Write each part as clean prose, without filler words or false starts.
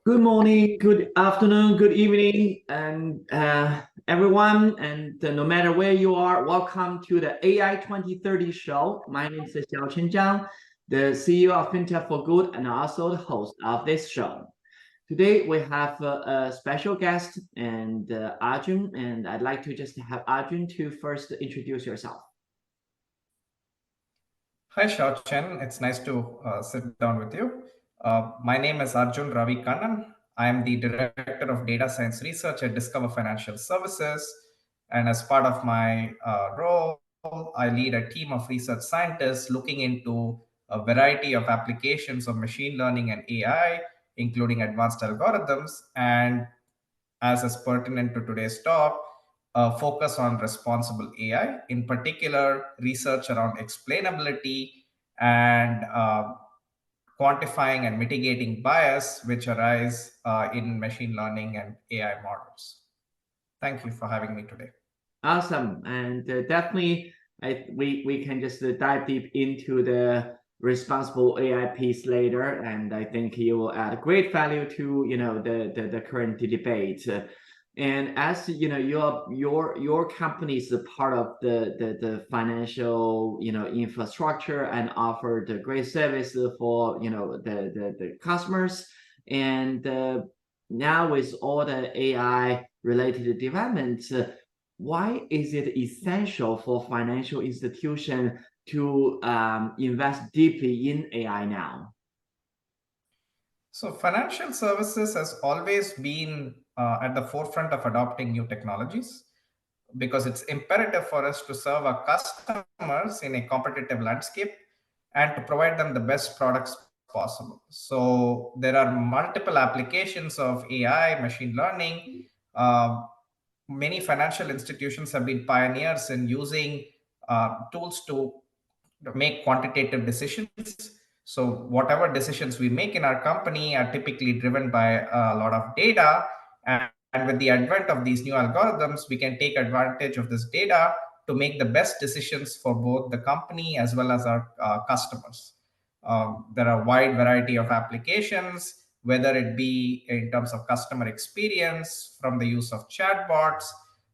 Good morning, good afternoon, good evening, and everyone. And no matter where you are, welcome to the AI 2030 show. My name is Xiaochen Zhang, the CEO of FinTech for Good, and also the host of this show. Today we have a special guest and Arjun, and I'd like to just have Arjun to first introduce yourself. Hi, Xiaochen. It's nice to sit down with you. My name is Arjun Ravi Kannan. I am the Director of Data Science Research at Discover Financial Services. And as part of my role, I lead a team of research scientists looking into a variety of applications of machine learning and AI, including advanced algorithms. And as is pertinent to today's talk, focus on responsible AI, in particular, research around explainability and quantifying and mitigating bias which arise in machine learning and AI models. Thank you for having me today. Awesome, and definitely, we can just dive deep into the responsible AI piece later, and I think you will add great value to the current debate. And as you know, your company is a part of the financial infrastructure and offer the great service for the customers. And now with all the AI related developments. Why is it essential for financial institution to invest deeply in AI now? So financial services has always been at the forefront of adopting new technologies because it's imperative for us to serve our customers in a competitive landscape and to provide them the best products possible. So there are multiple applications of AI, machine learning. Many financial institutions have been pioneers in using tools to make quantitative decisions. So whatever decisions we make in our company are typically driven by a lot of data. And with the advent of these new algorithms, we can take advantage of this data to make the best decisions for both the company as well as our customers. There are a wide variety of applications, whether it be in terms of customer experience, from the use of chatbots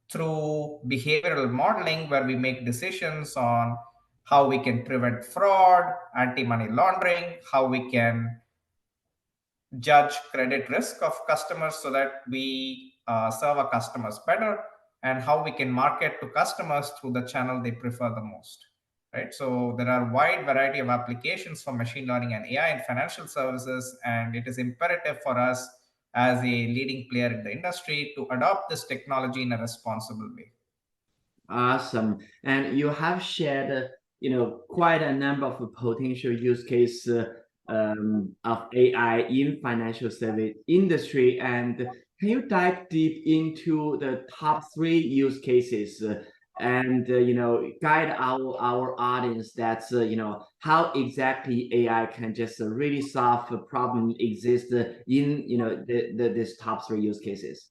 through behavioral modeling, where we make decisions on how we can prevent fraud, anti-money laundering, how we can judge credit risk of customers so that we serve our customers better, and how we can market to customers through the channel they prefer the most. Right. So there are a wide variety of applications for machine learning and AI in financial services, and it is imperative for us as a leading player in the industry to adopt this technology in a responsible way. Awesome. And you have shared, quite a number of potential use case of AI in financial service industry. And can you dive deep into the top three use cases and guide our audience that's how exactly AI can just really solve a problem exist in this top three use cases?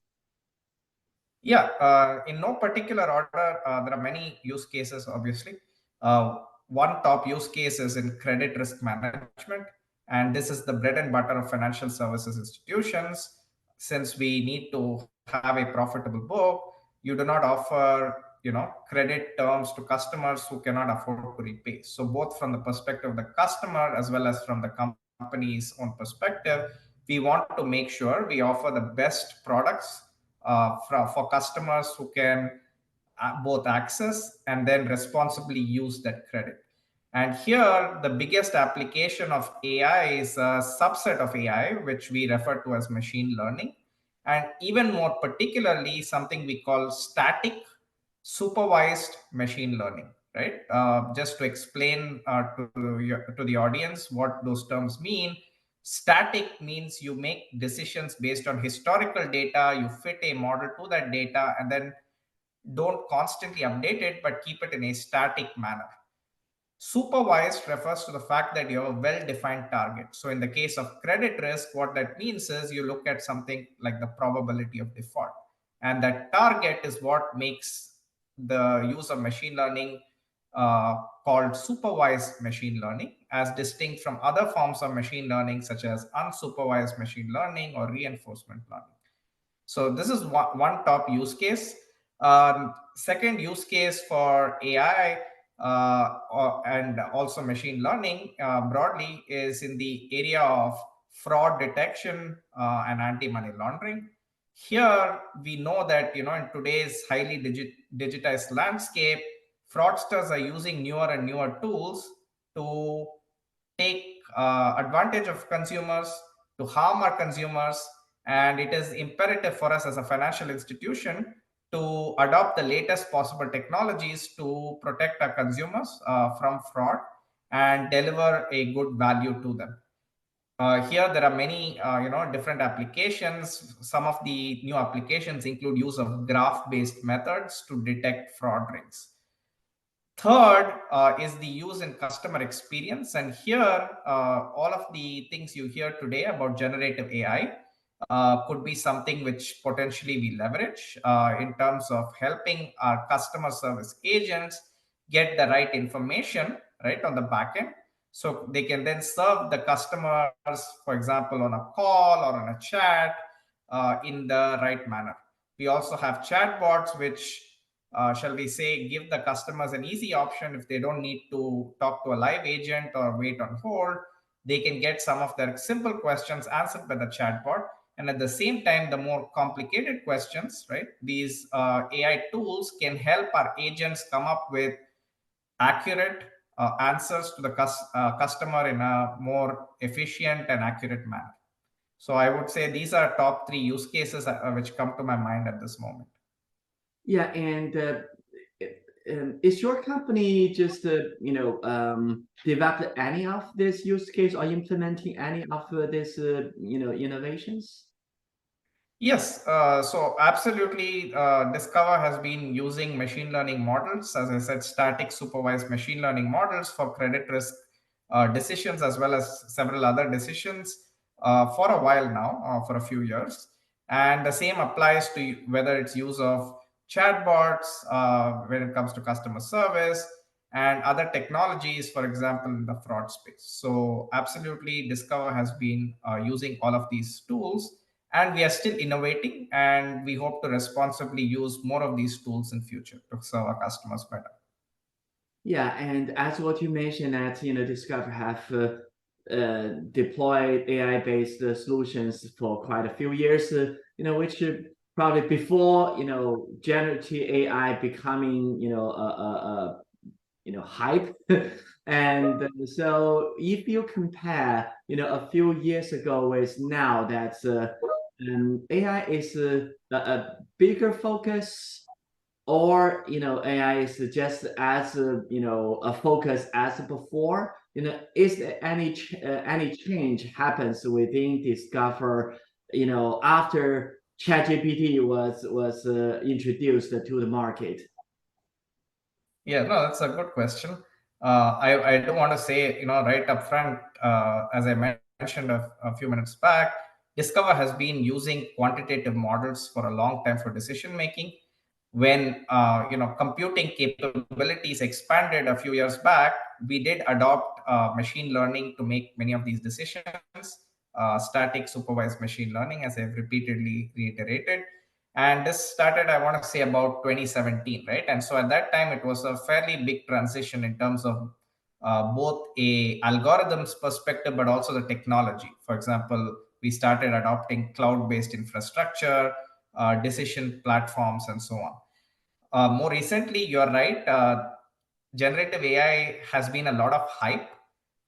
Yeah, in no particular order, there are many use cases, obviously. One top use case is in credit risk management, and this is the bread and butter of financial services institutions. Since we need to have a profitable book, you do not offer, credit terms to customers who cannot afford to repay. So both from the perspective of the customer as well as from the company's own perspective, we want to make sure we offer the best products for customers who can both access and then responsibly use that credit. And here, the biggest application of AI is a subset of AI, which we refer to as machine learning. And even more particularly, something we call static supervised machine learning, right? Just to explain to the audience what those terms mean. Static means you make decisions based on historical data, you fit a model to that data, and then don't constantly update it, but keep it in a static manner. Supervised refers to the fact that you have a well-defined target. So in the case of credit risk, what that means is you look at something like the probability of default. And that target is what makes the use of machine learning called supervised machine learning, as distinct from other forms of machine learning, such as unsupervised machine learning or reinforcement learning. So this is one top use case. Second use case for AI and also machine learning broadly is in the area of fraud detection and anti-money laundering. Here we know that in today's highly digitized landscape, fraudsters are using newer and newer tools to take advantage of consumers, to harm our consumers, and it is imperative for us as a financial institution to adopt the latest possible technologies to protect our consumers from fraud and deliver a good value to them. Here there are many different applications. Some of the new applications include use of graph-based methods to detect fraud rings. Third is the use in customer experience. And here, all of the things you hear today about generative AI could be something which potentially we leverage in terms of helping our customer service agents get the right information right on the back end. So they can then serve the customers, for example, on a call or on a chat in the right manner. We also have chatbots, which shall we say, give the customers an easy option. If they don't need to talk to a live agent or wait on hold, they can get some of their simple questions answered by the chatbot. And at the same time, the more complicated questions, right, these AI tools can help our agents come up with accurate answers to the customer in a more efficient and accurate manner. So I would say these are top three use cases which come to my mind at this moment. Yeah, and is your company just developed any of this use case or implementing any of this innovations? Yes, so absolutely. Discover has been using machine learning models, as I said, static supervised machine learning models for credit risk decisions, as well as several other decisions for a while now, for a few years. And the same applies to whether it's use of chatbots when it comes to customer service and other technologies, for example, in the fraud space. So absolutely, Discover has been using all of these tools, and we are still innovating, and we hope to responsibly use more of these tools in future to serve our customers better. Yeah, and as what you mentioned that Discover have deployed AI-based solutions for quite a few years, which probably before generative AI becoming hype. And so if you compare a few years ago with now, that AI is a bigger focus, or AI is just as a focus as before. Is there any change happens within Discover after ChatGPT was introduced to the market? Yeah, no, that's a good question. I do want to say, right up front, as I mentioned a few minutes back, Discover has been using quantitative models for a long time for decision making. When computing capabilities expanded a few years back, we did adopt machine learning to make many of these decisions. Static supervised machine learning, as I've repeatedly reiterated. And this started, I want to say, about 2017, right? And so at that time, it was a fairly big transition in terms of both a algorithms perspective, but also the technology. For example, we started adopting cloud-based infrastructure, decision platforms, and so on. More recently, you're right, generative AI has been a lot of hype.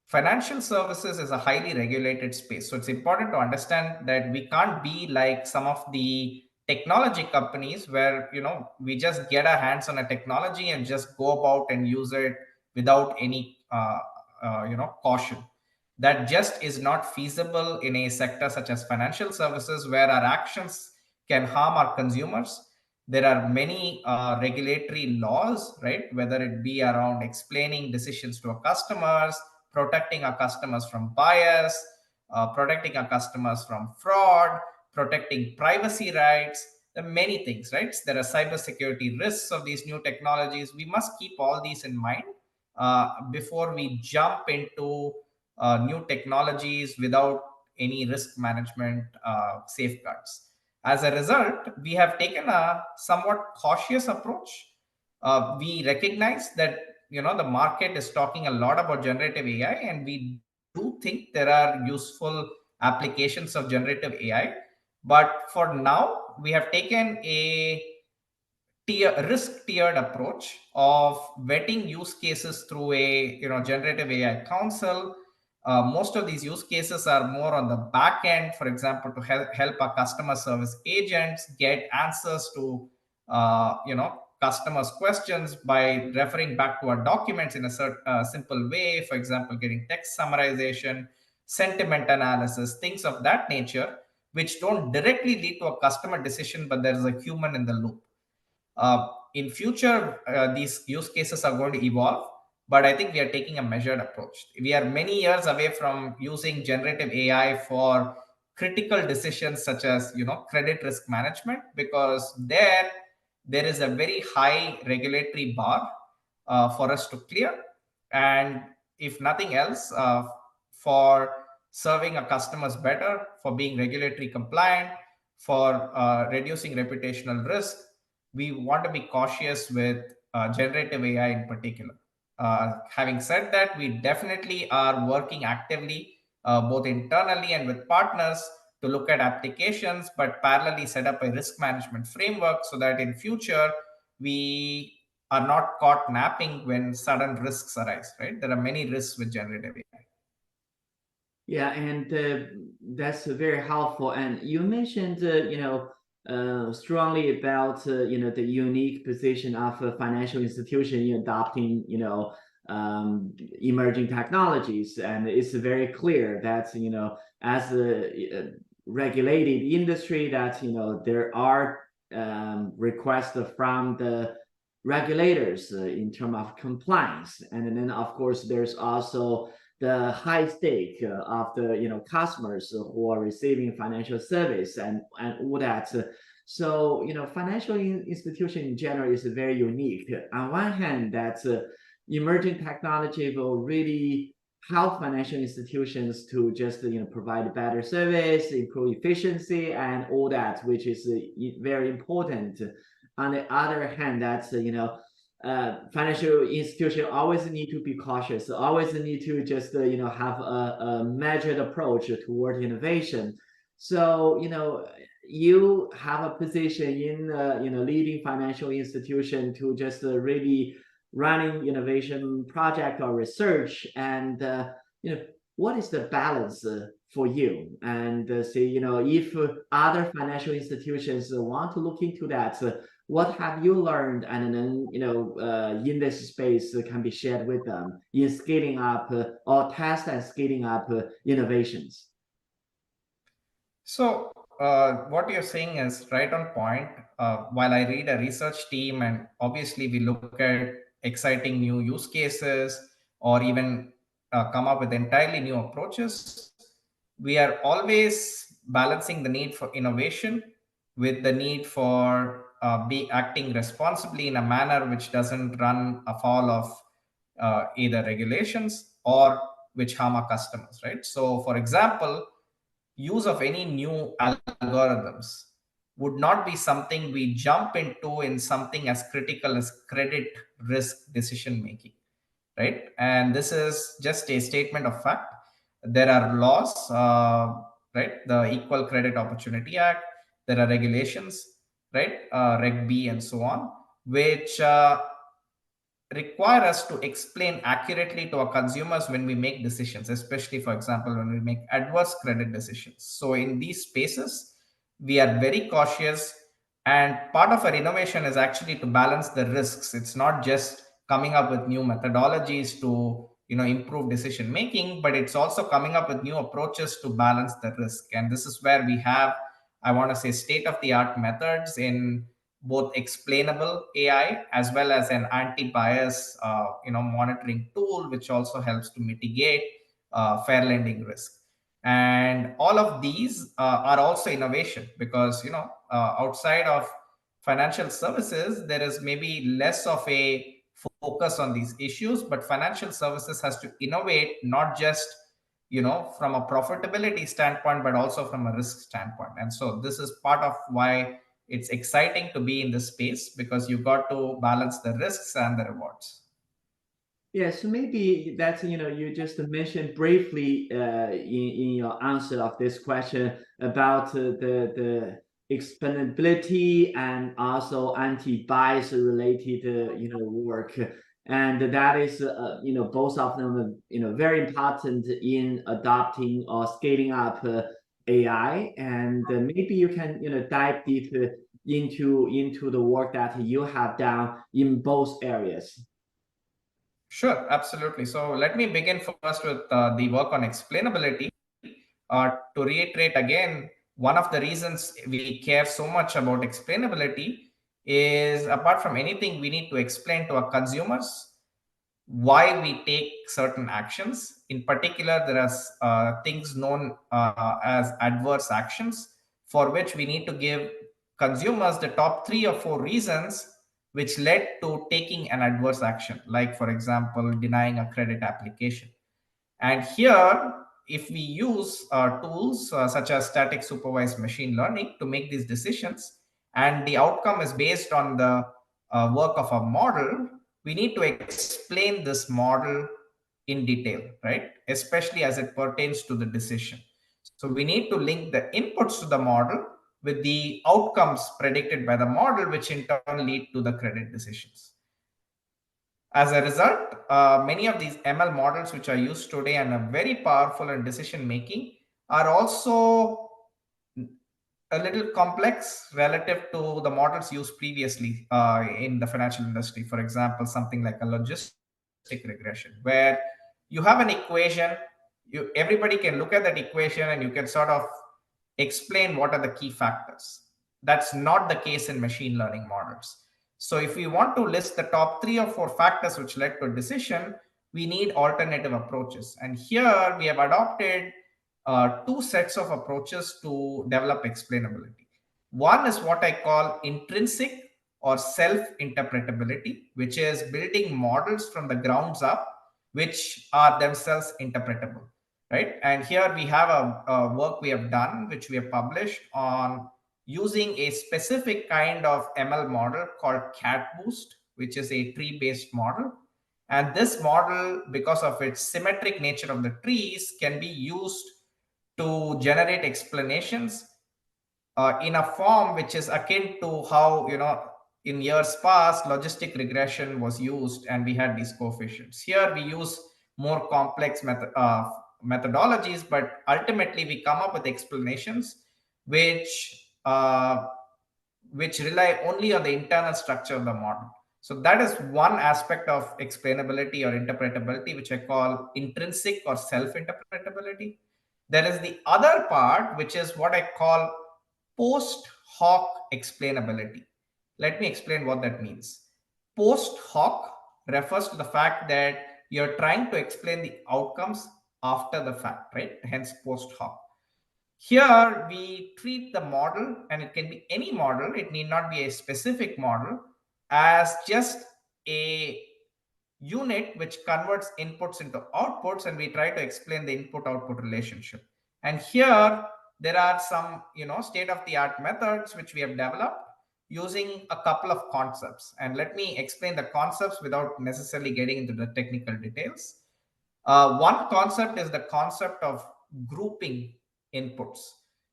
Financial services is a highly regulated space. So it's important to understand that we can't be like some of the technology companies where, we just get our hands on a technology and just go about and use it without any, caution. That just is not feasible in a sector such as financial services, where our actions can harm our consumers. There are many regulatory laws, right? Whether it be around explaining decisions to our customers, protecting our customers from bias, protecting our customers from fraud, protecting privacy rights. There are many things, right? There are cybersecurity risks of these new technologies. We must keep all these in mind before we jump into new technologies without any risk management safeguards. As a result, we have taken a somewhat cautious approach. We recognize that the market is talking a lot about generative AI, and we do think there are useful applications of generative AI. But for now, we have taken a risk tiered approach of vetting use cases through a generative AI council. Most of these use cases are more on the back end, for example, to help our customer service agents get answers to customers questions by referring back to our documents in a simple way, for example, getting text summarization, sentiment analysis, things of that nature, which don't directly lead to a customer decision, but there is a human in the loop. In future, these use cases are going to evolve, but I think we are taking a measured approach. We are many years away from using generative AI for critical decisions such as credit risk management, because there is a very high regulatory bar for us to clear. And if nothing else, for serving our customers better, for being regulatory compliant, for reducing reputational risk, we want to be cautious with generative AI in particular. Having said that, we definitely are working actively, both internally and with partners, to look at applications, but parallelly set up a risk management framework so that in future we are not caught napping when sudden risks arise. Right? There are many risks with generative AI. Yeah, and that's very helpful. And you mentioned, strongly about, the unique position of a financial institution in adopting, emerging technologies. And it's very clear that, as a regulated industry, that, there are requests from the regulators in terms of compliance. And then, of course, there's also the high stake of the customers who are receiving financial service and all that. So financial institution in general is very unique. On one hand, that emerging technology will really help financial institutions to just provide better service, improve efficiency, and all that, which is very important. On the other hand, that's financial institution always need to be cautious, always need to just have a measured approach toward innovation. So you have a position in leading financial institution to just really running innovation project or research, and what is the balance for you? And say if other financial institutions want to look into that, what have you learned, and then in this space can be shared with them in scaling up or test and scaling up innovations? So what you're saying is right on point. While I read a research team, and obviously we look at exciting new use cases, or even come up with entirely new approaches, we are always balancing the need for innovation with the need for be acting responsibly in a manner which doesn't run afoul of either regulations or which harm our customers, right? So, for example, use of any new algorithms would not be something we jump into in something as critical as credit risk decision making, right? And this is just a statement of fact. There are laws, right? The Equal Credit Opportunity Act. There are regulations, right? Reg B and so on, which require us to explain accurately to our consumers when we make decisions, especially, for example, when we make adverse credit decisions. So in these spaces, we are very cautious, and part of our innovation is actually to balance the risks. It's not just coming up with new methodologies to improve decision making, but it's also coming up with new approaches to balance the risk. And this is where we have, I want to say, state of the art methods in both explainable AI as well as an anti-bias monitoring tool, which also helps to mitigate fair lending risk. And all of these are also innovation, because outside of financial services, there is maybe less of a focus on these issues, but financial services has to innovate, not just from a profitability standpoint, but also from a risk standpoint. And so this is part of why it's exciting to be in this space, because you've got to balance the risks and the rewards. Yeah, so maybe that's, you just mentioned briefly in your answer of this question about the explainability and also anti-bias related, work. And that is, both of them, very important in adopting or scaling up AI. And maybe you can, dive deep into the work that you have done in both areas. Sure, absolutely. So let me begin first with the work on explainability. To reiterate again, one of the reasons we care so much about explainability is, apart from anything, we need to explain to our consumers why we take certain actions. In particular, there are things known as adverse actions, for which we need to give consumers the top 3 or 4 reasons which led to taking an adverse action, like, for example, denying a credit application. And here, if we use tools such as static supervised machine learning to make these decisions, and the outcome is based on the work of a model, we need to explain this model in detail, right? Especially as it pertains to the decision. So we need to link the inputs to the model with the outcomes predicted by the model, which in turn lead to the credit decisions. As a result, many of these ML models which are used today and are very powerful in decision making are also a little complex relative to the models used previously in the financial industry. For example, something like a logistic regression, where you have an equation, everybody can look at that equation and you can sort of explain what are the key factors. That's not the case in machine learning models. So if we want to list the top 3 or 4 factors which led to a decision, we need alternative approaches. And here we have adopted 2 sets of approaches to develop explainability. One is what I call intrinsic or self-interpretability, which is building models from the grounds up, which are themselves interpretable, right? And here we have a work we have done, which we have published on using a specific kind of ML model called CatBoost, which is a tree-based model. And this model, because of its symmetric nature of the trees, can be used to generate explanations in a form which is akin to how, in years past, logistic regression was used and we had these coefficients. Here we use more complex methodologies, but ultimately we come up with explanations which rely only on the internal structure of the model. So that is one aspect of explainability or interpretability, which I call intrinsic or self-interpretability. There is the other part, which is what I call post hoc explainability. Let me explain what that means. Post hoc refers to the fact that you're trying to explain the outcomes after the fact, right? Hence post hoc. Here we treat the model, and it can be any model, it need not be a specific model, as just a unit which converts inputs into outputs, and we try to explain the input output relationship. And here there are some state of the art methods which we have developed using a couple of concepts, and let me explain the concepts without necessarily getting into the technical details. One concept is the concept of grouping inputs.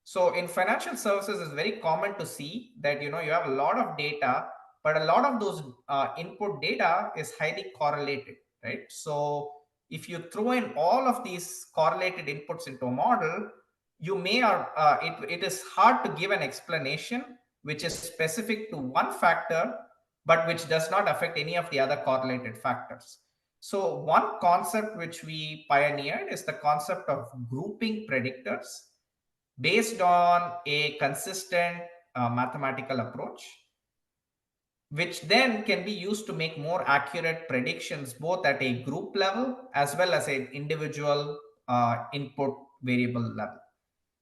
So in financial services, it's very common to see that you have a lot of data, but a lot of those input data is highly correlated, right? So if you throw in all of these correlated inputs into a model, you may or it is hard to give an explanation which is specific to one factor, but which does not affect any of the other correlated factors. So one concept which we pioneered is the concept of grouping predictors based on a consistent mathematical approach, which then can be used to make more accurate predictions both at a group level as well as an individual input variable level.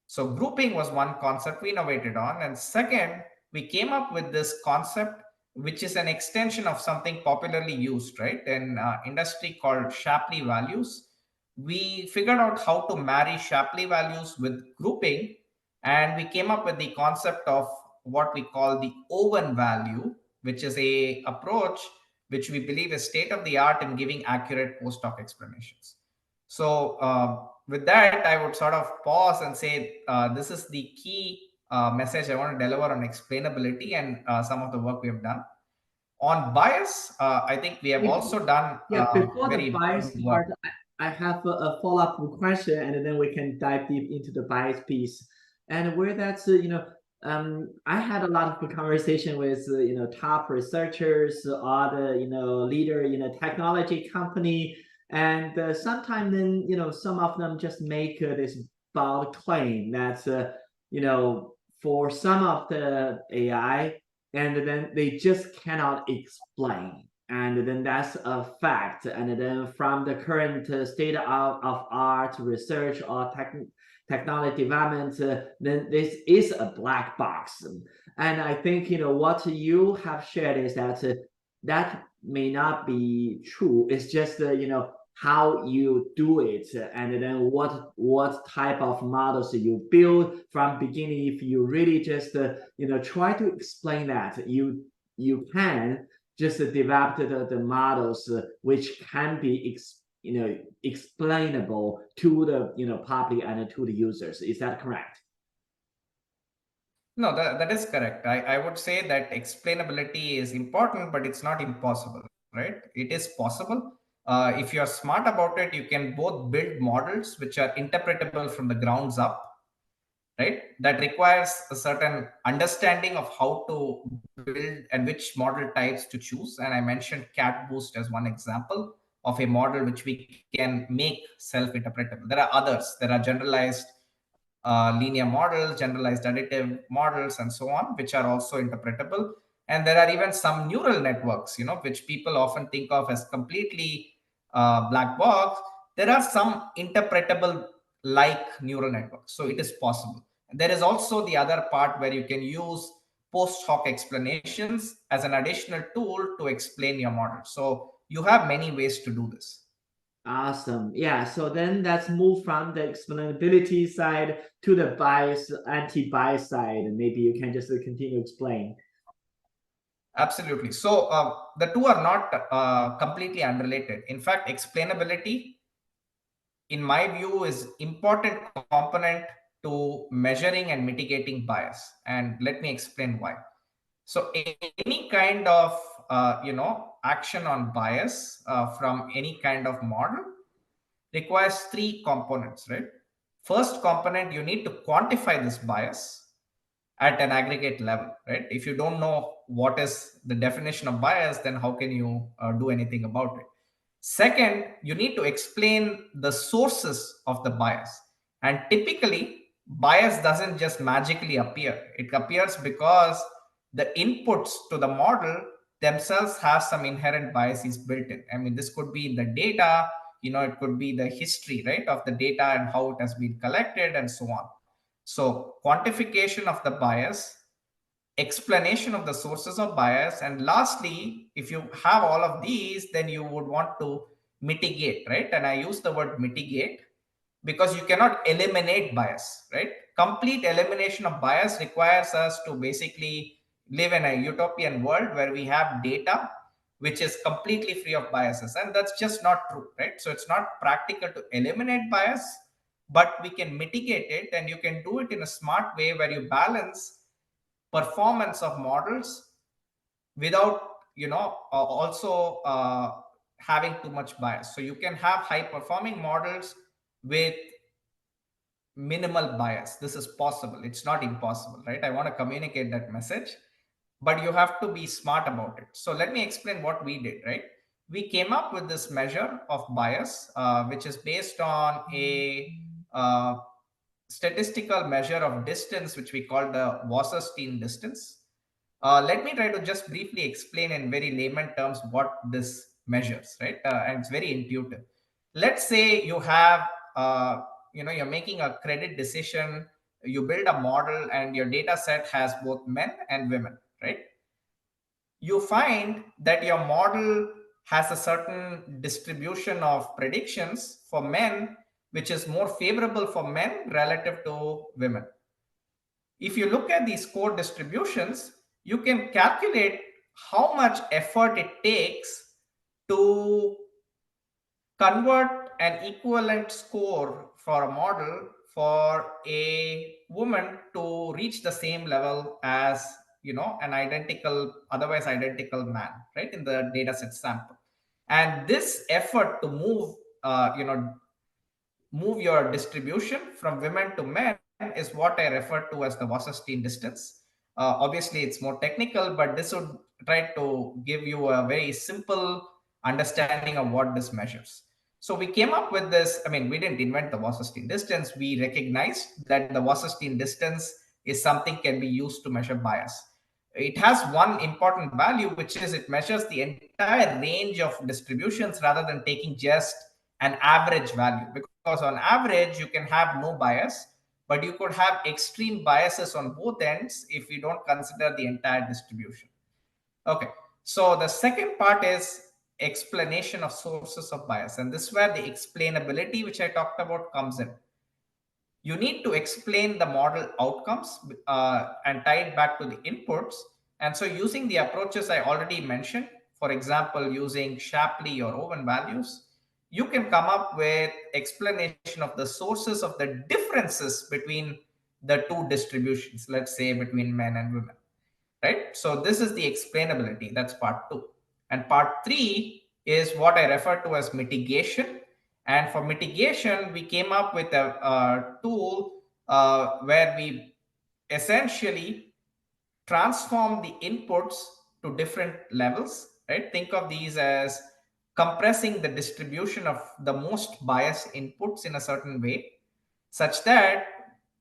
So grouping was one concept we innovated on. And second, we came up with this concept which is an extension of something popularly used, right? In industry called Shapley values. We figured out how to marry Shapley values with grouping, and we came up with the concept of what we call the Owen value, which is a approach which we believe is state of the art in giving accurate post hoc explanations. So with that, I would sort of pause and say this is the key message I want to deliver on explainability and some of the work we have done. On bias, I think we have Yeah, also done yeah, before the very bias important work. part, I have a follow-up question, and then we can dive deep into the bias piece. And where that's, I had a lot of conversation with, top researchers, other, leader, technology company, and sometimes then, some of them just make this bold claim that, you know, for some of the AI, and then they just cannot explain, and then that's a fact, and then from the current state of art research or technology development, then this is a black box. And I think what you have shared is that that may not be true. It's just how you do it, and then what type of models you build from beginning. If you really just try to explain that, you can just develop the models which can be explainable to the public and to the users. Is that correct? No, that is correct. I would say that explainability is important, but it's not impossible, right? It is possible. If you're smart about it, you can both build models which are interpretable from the grounds up, right? That requires a certain understanding of how to build and which model types to choose. And I mentioned cat boost as one example of a model which we can make self-interpretable. There are others. There are generalized linear models, generalized additive models, and so on, which are also interpretable. And there are even some neural networks, which people often think of as completely black box. There are some interpretable like neural networks. So it is possible. There is also the other part where you can use post hoc explanations as an additional tool to explain your model. So you have many ways to do this. Awesome. Yeah. So then let's move from the explainability side to the bias, anti-bias side. And maybe you can just continue explain. Absolutely. So the two are not completely unrelated. In fact, explainability, in my view, is important component to measuring and mitigating bias. And let me explain why. So any kind of action on bias from any kind of model requires three components, right? First component, you need to quantify this bias at an aggregate level, right? If you don't know what is the definition of bias, then how can you do anything about it? Second, you need to explain the sources of the bias. And typically, bias doesn't just magically appear. It appears because the inputs to the model themselves have some inherent biases built in. I mean, this could be in the data, it could be the history, right, of the data and how it has been collected and so on. So quantification of the bias, explanation of the sources of bias, and lastly, if you have all of these, then you would want to mitigate, right? And I use the word mitigate because you cannot eliminate bias, right? Complete elimination of bias requires us to basically live in a utopian world where we have data which is completely free of biases, and that's just not true, right? So it's not practical to eliminate bias, but we can mitigate it, and you can do it in a smart way where you balance performance of models without also having too much bias. So you can have high performing models with minimal bias. This is possible. It's not impossible, right? I want to communicate that message, but you have to be smart about it. So let me explain what we did, right? We came up with this measure of bias, which is based on a uh, statistical measure of distance, which we call the Wasserstein distance. Let me try to just briefly explain in very layman terms what this measures, right? And it's very intuitive. Let's say you have, you're making a credit decision, you build a model, and your data set has both men and women, right? you find that your model has a certain distribution of predictions for men, which is more favorable for men relative to women. If you look at these core distributions, you can calculate how much effort it takes to convert an equivalent score for a model for a woman to reach the same level as an identical, otherwise identical man, right, in the data set sample. And this effort to move your distribution from women to men is what I refer to as the Wasserstein distance. Obviously, it's more technical, but this would try to give you a very simple understanding of what this measures. So we came up with this. I mean, we didn't invent the Wasserstein distance. We recognized that the Wasserstein distance is something can be used to measure bias. It has one important value, which is it measures the entire range of distributions rather than taking just an average value. Because on average, you can have no bias, but you could have extreme biases on both ends if you don't consider the entire distribution. Okay, so the second part is explanation of sources of bias. And this is where the explainability, which I talked about, comes in. You need to explain the model outcomes and tie it back to the inputs. And so using the approaches I already mentioned, for example, using Shapley or Owen values, you can come up with explanation of the sources of the differences between the two distributions, let's say between men and women, right? So this is the explainability. That's part two. And part three is what I refer to as mitigation. And for mitigation, we came up with a tool where we essentially transform the inputs to different levels, right? Think of these as compressing the distribution of the most biased inputs in a certain way, such that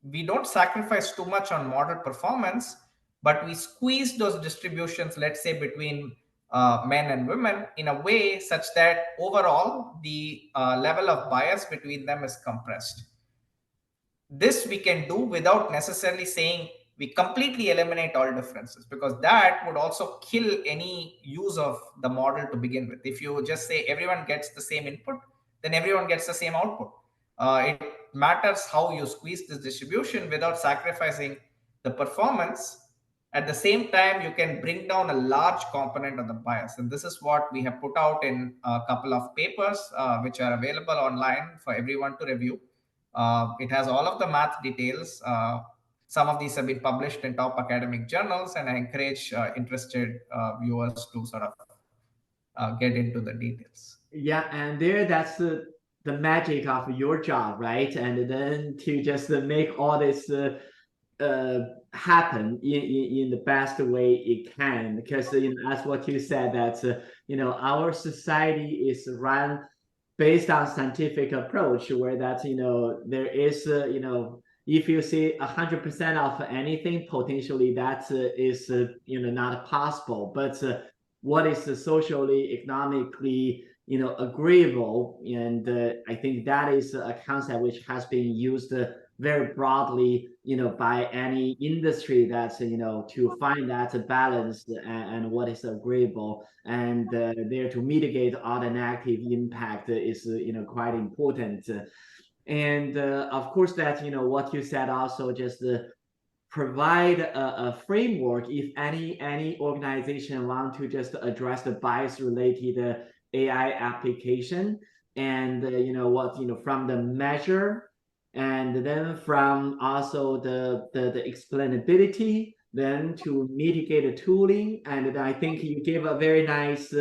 we don't sacrifice too much on model performance, but we squeeze those distributions, let's say between men and women, in a way such that overall the level of bias between them is compressed. This we can do without necessarily saying we completely eliminate all differences, because that would also kill any use of the model to begin with. If you just say everyone gets the same input, then everyone gets the same output. It matters how you squeeze this distribution without sacrificing the performance. At the same time, you can bring down a large component of the bias. And this is what we have put out in a couple of papers, which are available online for everyone to review. It has all of the math details. Some of these have been published in top academic journals, and I encourage interested viewers to sort of get into the details. Yeah, and that's the magic of your job, right? And then to just make all this happen in the best way it can, because as what you said, that our society is run based on scientific approach, where that there is if you see 100% of anything, potentially that is not possible. But what is socially, economically agreeable, and I think that is a concept which has been used very broadly by any industry, that's to find that balance, and what is agreeable, and there to mitigate all the negative impact is quite important. And of course that what you said also, just provide a framework if any organization want to just address the bias related AI application, and from the measure, and then from also the explainability, then to mitigate the tooling. And I think you gave a very nice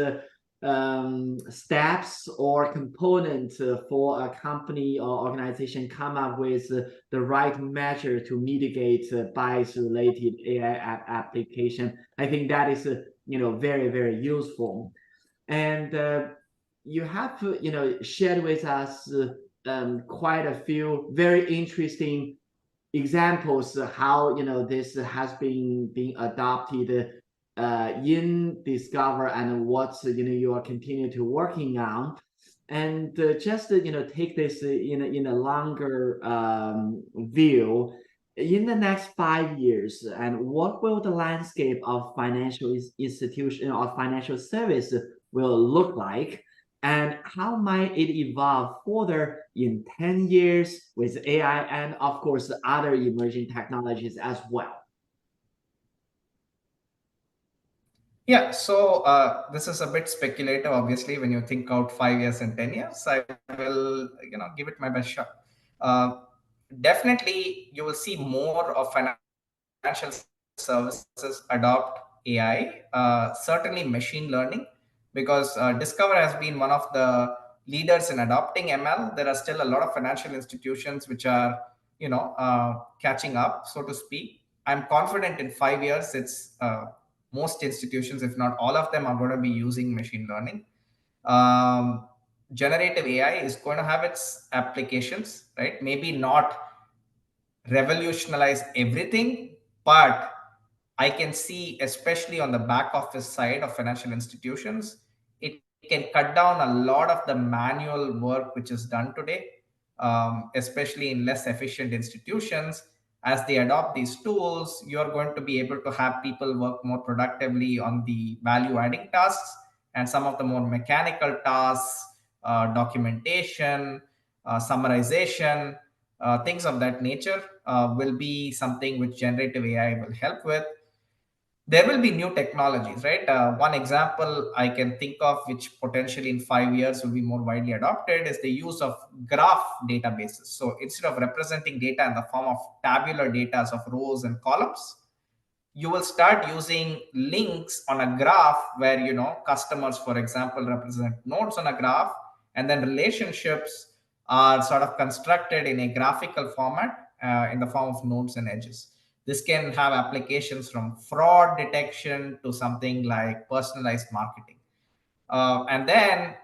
steps or components for a company or organization come up with the right measure to mitigate bias related AI application. I think that is very, very useful. And you have shared with us quite a few very interesting examples how this has been being adopted in Discover, and what you are continue to working on. And just take this in a longer view. in the next 5 years, and what will the landscape of financial institution or financial service will look like, and how might it evolve further in 10 years with AI and of course other emerging technologies as well? Yeah, so this is a bit speculative, obviously. When you think out 5 years and 10 years, I will, give it my best shot. Uh, Definitely, you will see more of financial services adopt AI. Certainly, machine learning, because Discover has been one of the leaders in adopting ML. There are still a lot of financial institutions which are, catching up, so to speak. I'm confident in 5 years, it's most institutions, if not all of them, are going to be using machine learning. Um, Generative AI is going to have its applications, right? Maybe not revolutionize everything, but I can see, especially on the back office side of financial institutions, it can cut down a lot of the manual work which is done today, especially in less efficient institutions. As they adopt these tools, you're going to be able to have people work more productively on the value adding tasks, and some of the more mechanical tasks, documentation, summarization, things of that nature will be something which generative AI will help with. There will be new technologies, right? One example I can think of, which potentially in 5 years will be more widely adopted, is the use of graph databases. So instead of representing data in the form of tabular data of rows and columns, you will start using links on a graph where, customers, for example, represent nodes on a graph, and then relationships are sort of constructed in a graphical format in the form of nodes and edges. This can have applications from fraud detection to something like personalized marketing. And then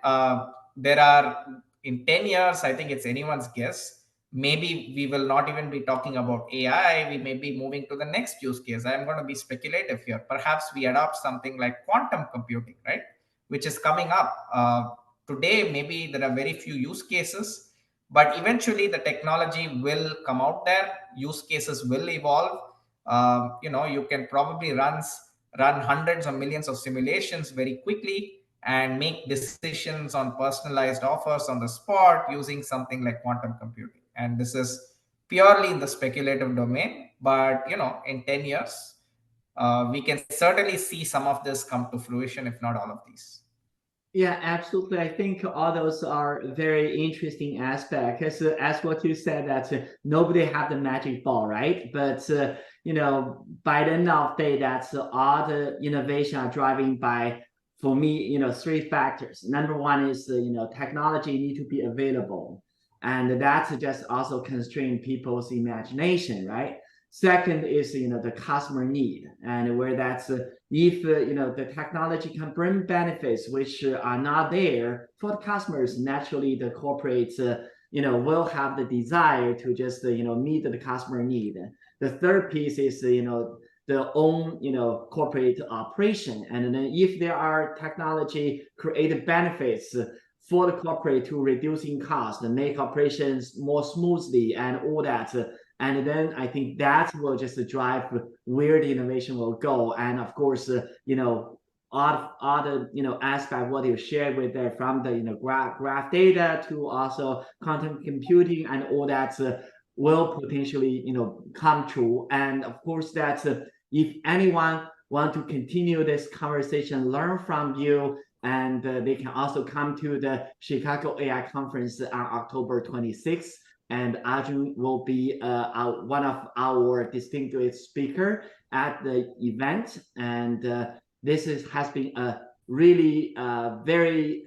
there are, in 10 years, I think it's anyone's guess. Maybe we will not even be talking about AI. We may be moving to the next use case. I'm going to be speculative here. Perhaps we adopt something like quantum computing, right? Which is coming up. Today, maybe there are very few use cases, but eventually the technology will come out there. Use cases will evolve. You can probably run hundreds of millions of simulations very quickly and make decisions on personalized offers on the spot using something like quantum computing. And this is purely in the speculative domain, but in 10 years, we can certainly see some of this come to fruition, if not all of these. Yeah, absolutely. I think all those are very interesting aspects. As what you said, that nobody have the magic ball, right? But by the end of the day, that's all the innovation are driving by. For me, three factors. Number one is technology need to be available, and that's just also constrain people's imagination, right? Second is the customer need, and where that's if the technology can bring benefits which are not there for the customers, naturally the corporates will have the desire to just meet the customer need. The third piece is their own corporate operation, and then if there are technology created benefits for the corporate to reducing costs and make operations more smoothly and all that. And then I think that will just drive where the innovation will go. And of course, all the aspect what you shared with there, from the graph data to also quantum computing and all that will potentially come true. And of course, that if anyone want to continue this conversation, learn from you, and they can also come to the Chicago AI conference on October 26th. And Arjun will be one of our distinguished speaker at the event. And has been a really very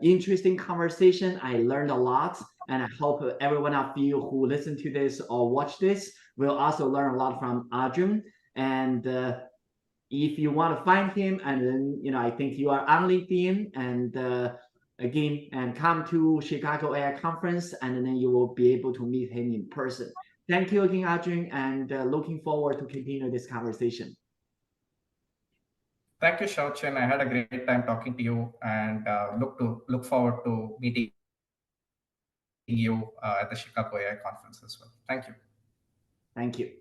interesting conversation. I learned a lot, and I hope every one of you who listen to this or watch this will also learn a lot from Arjun. And if you want to find him, and then I think you are on LinkedIn, and again, and come to Chicago AI conference, and then you will be able to meet him in person. Thank you again, Arjun, and looking forward to continue this conversation. Thank you, Xiaochen. I had a great time talking to you, and look forward to meeting you at the Chicago AI conference as well. Thank you. Thank you.